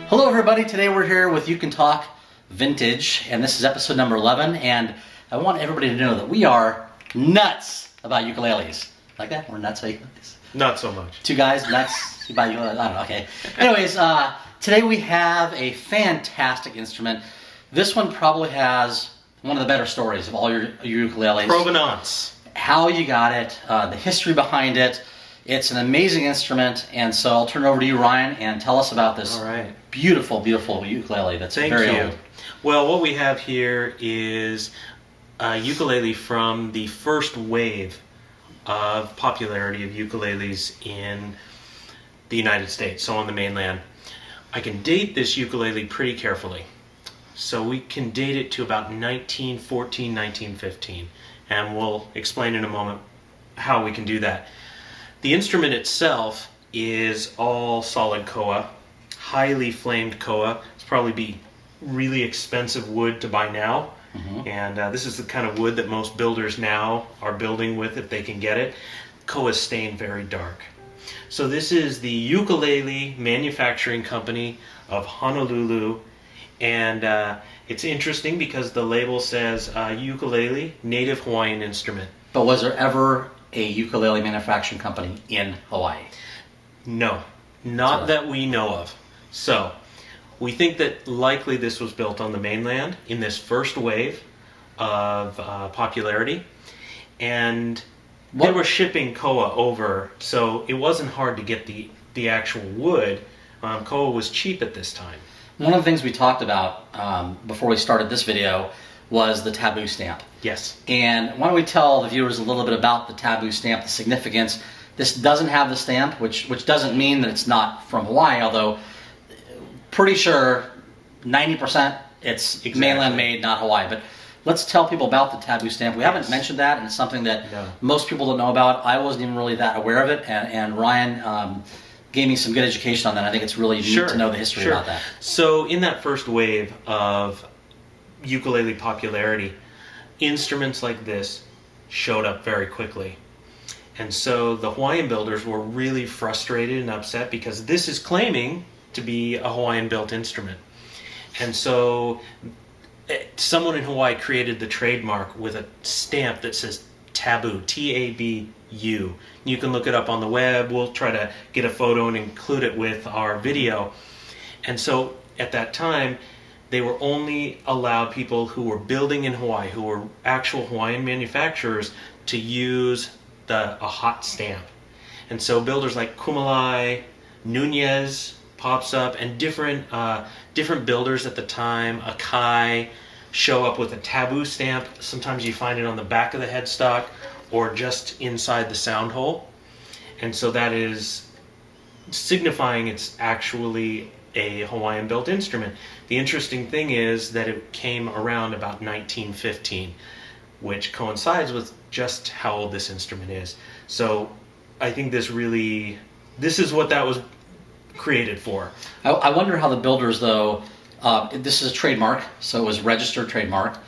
Hello everybody, today we're here with Ukn-n-Talk Vintage, and this is episode number 11, and I want everybody to know that we are nuts about ukuleles. Like that? We're nuts about ukuleles? Not so much. Two guys nuts about ukuleles? I don't know, okay. Anyways, today we have a fantastic instrument. This one probably has one of the better stories of all your ukuleles. Provenance. How you got it, the history behind it. It's an amazing instrument, and so I'll turn it over to you, Ryan, and tell us about this beautiful, beautiful ukulele that's very old. Well, what we have here is a ukulele from the first wave of popularity of ukuleles in the United States, so on the mainland. I can date this ukulele pretty carefully. So we can date it to about 1914, 1915, and we'll explain in a moment how we can do that. The instrument itself is all solid koa, highly flamed koa. It's probably be really expensive wood to buy now. And this is the kind of wood that most builders now are building with if they can get it. Koa is stained very dark. So this is the Ukulele Manufacturing Company of Honolulu, and it's interesting because the label says ukulele, native Hawaiian instrument. But was there ever a ukulele manufacturing company in Hawaii? No, not that we know of. So we think that likely this was built on the mainland in this first wave of popularity, and they were shipping koa over, so it wasn't hard to get the actual wood. Koa was cheap at this time. One of the things we talked about before we started this video was the taboo stamp. Yes. And why don't we tell the viewers a little bit about the taboo stamp, the significance. This doesn't have the stamp, which doesn't mean that it's not from Hawaii, although pretty sure 90% it's mainland made, not Hawaii. But let's tell people about the taboo stamp. We haven't mentioned that, and it's something that most people don't know about. I wasn't even really that aware of it, and Ryan gave me some good education on that. I think it's really neat to know the history about that. So in that first wave of ukulele popularity, instruments like this showed up very quickly. And so the Hawaiian builders were really frustrated and upset because this is claiming to be a Hawaiian built instrument. And so someone in Hawaii created the trademark with a stamp that says taboo, T-A-B-U. You can look it up on the web. We'll try to get a photo and include it with our video. And so at that time, they were only allowed people who were building in Hawaii, who were actual Hawaiian manufacturers, to use a hot stamp. And so builders like Kumalai, Nunez pops up, and different builders at the time, Akai, show up with a taboo stamp. Sometimes you find it on the back of the headstock or just inside the sound hole. And so that is signifying it's actually a Hawaiian built instrument. The interesting thing is that it came around about 1915, which coincides with just how old this instrument is. So I think this is what that was created for. I wonder how the builders, though, this is a trademark, so it was registered trademark.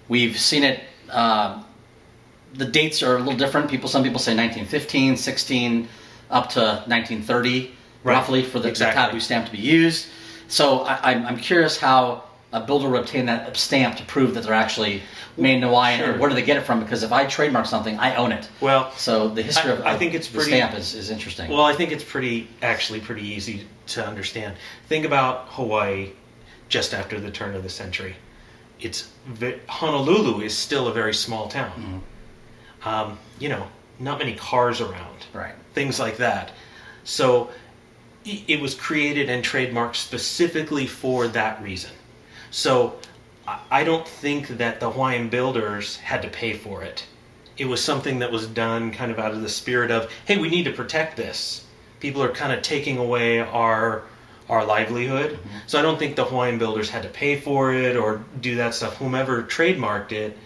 We've seen it, the dates are a little different. Some people say 1915, 16, up to 1930, roughly, for the taboo stamp to be used. So I'm curious how a builder would obtain that stamp to prove that they're actually made in Hawaii, and where do they get it from? Because if I trademark something, I own it. Well, so the history of the stamp is interesting. Well, I think it's actually pretty easy to understand. Think about Hawaii just after the turn of the century. Honolulu is still a very small town. Not many cars around. Right. Things like that. So it was created and trademarked specifically for that reason. So I don't think that the Hawaiian builders had to pay for it. It was something that was done kind of out of the spirit of, hey, we need to protect this. People are kind of taking away our livelihood. So I don't think the Hawaiian builders had to pay for it or do that stuff. Whomever trademarked it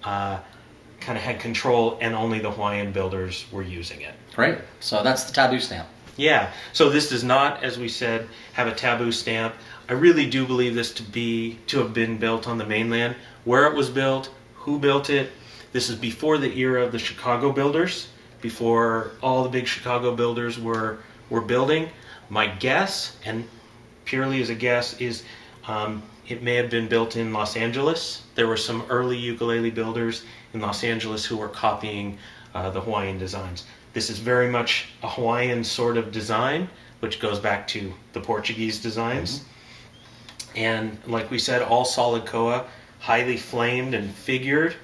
kind of had control, and only the Hawaiian builders were using it. Great. So that's the taboo stamp. Yeah. So this does not, as we said, have a taboo stamp. I really do believe this to have been built on the mainland. Where it was built, who built it. This is before the era of the Chicago builders, before all the big Chicago builders were building. My guess, and purely as a guess, is it may have been built in Los Angeles. There were some early ukulele builders in Los Angeles who were copying the Hawaiian designs. This is very much a Hawaiian sort of design, which goes back to the Portuguese designs. And like we said, all solid koa, highly flamed and figured.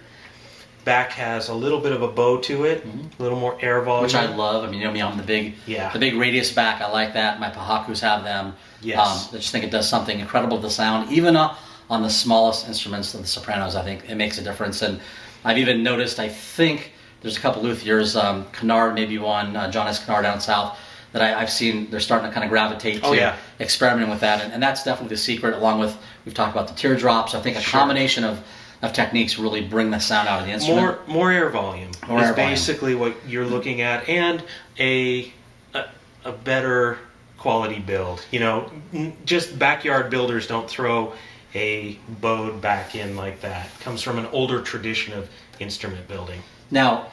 Back has a little bit of a bow to it, a little more air volume. Which I love. I mean, you know me, I'm the big radius back. I like that. My pahakus have them. Yes. I just think it does something incredible to the sound. Even on the smallest instruments of the sopranos, I think it makes a difference. And I've even noticed, I think there's a couple luthiers, Kennard, maybe one, John S. Kennard down south, that I've seen they're starting to kind of gravitate to experimenting with that. And that's definitely the secret, along with, we've talked about the teardrops. I think a combination of techniques really bring the sound out of the instrument. More air volume is basically what you're looking at, and a better quality build. You know, just backyard builders don't throw a bowed back in like that. It comes from an older tradition of instrument building. Now,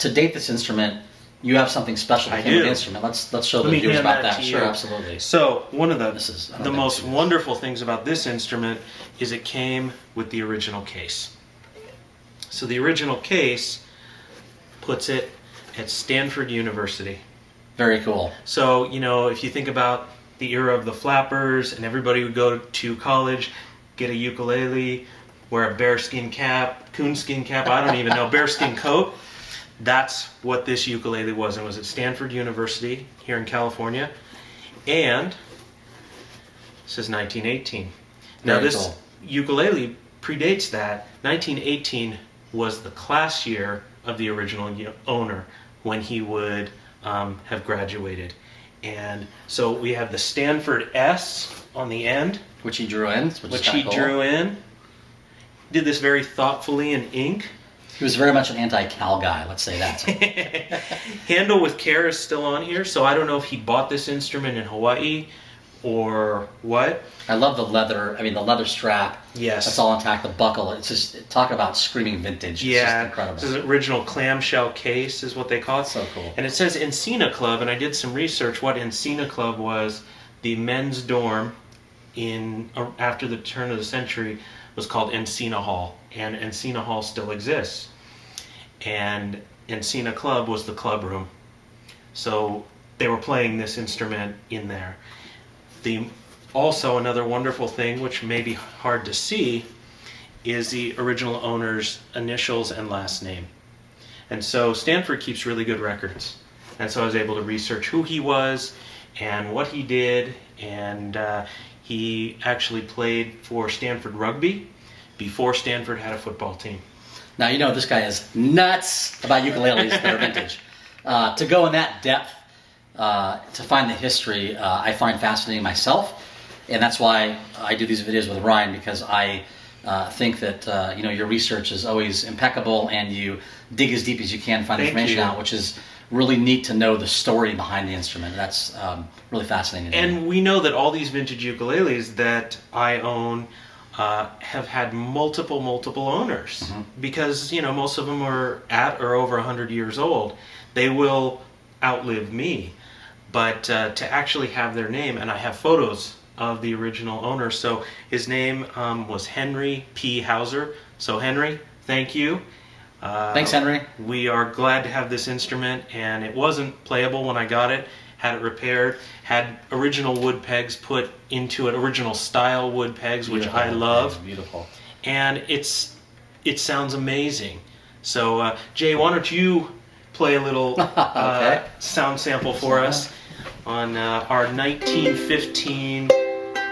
to date this instrument, you have something special to the instrument. Let's show the viewers about that. Sure, absolutely. So one of the most wonderful things about this instrument is it came with the original case. So the original case puts it at Stanford University. Very cool. So, you know, if you think about the era of the flappers, and everybody would go to college, get a ukulele, wear a bearskin cap, coonskin cap, I don't even know, bearskin coat. That's what this ukulele was. It was at Stanford University here in California. And this is 1918. Now this ukulele predates that. 1918 was the class year of the original owner when he would have graduated. And so we have the Stanford S on the end. Which he drew in. Drew in. Did this very thoughtfully in ink. He was very much an anti-Cal guy, let's say that. Handle with care is still on here, so I don't know if he bought this instrument in Hawaii or what. I love the leather strap. Yes. That's all intact, the buckle. It's just, talk about screaming vintage. It's just incredible. This is an original clamshell case is what they call it. So cool. And it says Encina Club, and I did some research. What Encina Club was, the men's dorm after the turn of the century was called Encina Hall, and Encina Hall still exists. And Encina Club was the club room. So they were playing this instrument in there. Also, another wonderful thing, which may be hard to see, is the original owner's initials and last name. And so Stanford keeps really good records. And so I was able to research who he was and what he did, and he actually played for Stanford Rugby before Stanford had a football team. Now, you know, this guy is nuts about ukuleles that are vintage. To go in that depth, to find the history, I find fascinating myself. And that's why I do these videos with Ryan, because I think that, your research is always impeccable, and you dig as deep as you can to find information out, which is really neat to know the story behind the instrument. That's really fascinating. And we know that all these vintage ukuleles that I own have had multiple owners, because most of them are at or over 100 years old. They will outlive me, but to actually have their name, and I have photos of the original owner. So his name was Henry P. Hauser. So Henry, thank you. Thanks, Henry. We are glad to have this instrument, and it wasn't playable when I got it. Had it repaired, had original wood pegs put into it, original style wood pegs, which I love. Beautiful. And it sounds amazing. So Jay, why don't you play a little sound sample for us on our 1915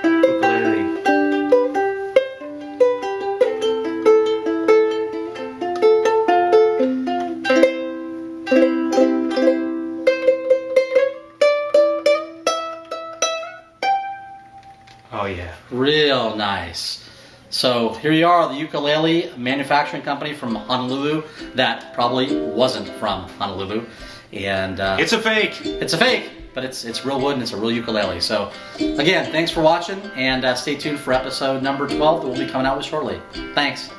ukulele. Oh yeah. Real nice. So here you are, the Ukulele Manufacturing Company from Honolulu that probably wasn't from Honolulu. And it's a fake. It's a fake, but it's real wood and it's a real ukulele. So again, thanks for watching, and stay tuned for episode number 12 that we'll be coming out with shortly. Thanks.